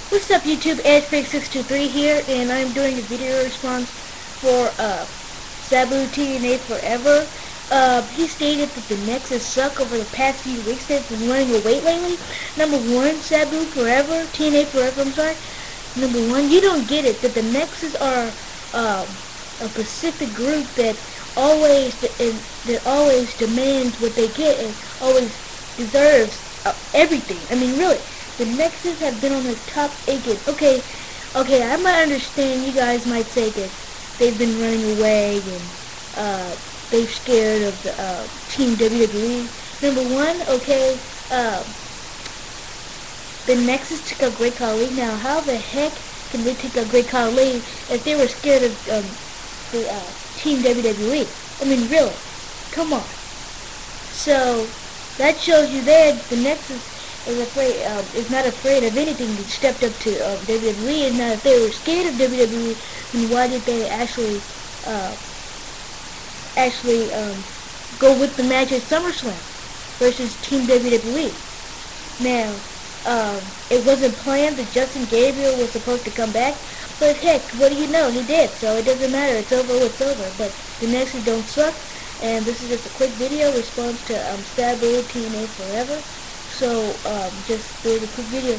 What's up YouTube, Edgefake623 here, and I'm doing a video response for Sabu TNA Forever. He stated that the Nexus suck over the past few weeks. They've been running away lately. Number one, Sabu Forever, TNA Forever, I'm sorry. Number one, you don't get it, that the Nexus are a Pacific group that always demands what they get and always deserves everything. I mean, really. The Nexus have been on the top again. Okay, I might understand. You guys might say that they've been running away and they're scared of the Team WWE. Number one, okay, the Nexus took out Great Khali. Now, how the heck can they take out Great Khali if they were scared of the Team WWE? I mean, really, come on. So that shows you there the Nexus is not afraid of anything. They stepped up to WWE, and now if they were scared of WWE, then why did they actually go with the match at SummerSlam versus Team WWE? Now, it wasn't planned that Justin Gabriel was supposed to come back, but heck, what do you know? He did, so it doesn't matter. It's over, it's over. But the Nexus don't suck, and this is just a quick video response to Sabu TNA Forever. So, just do a quick video.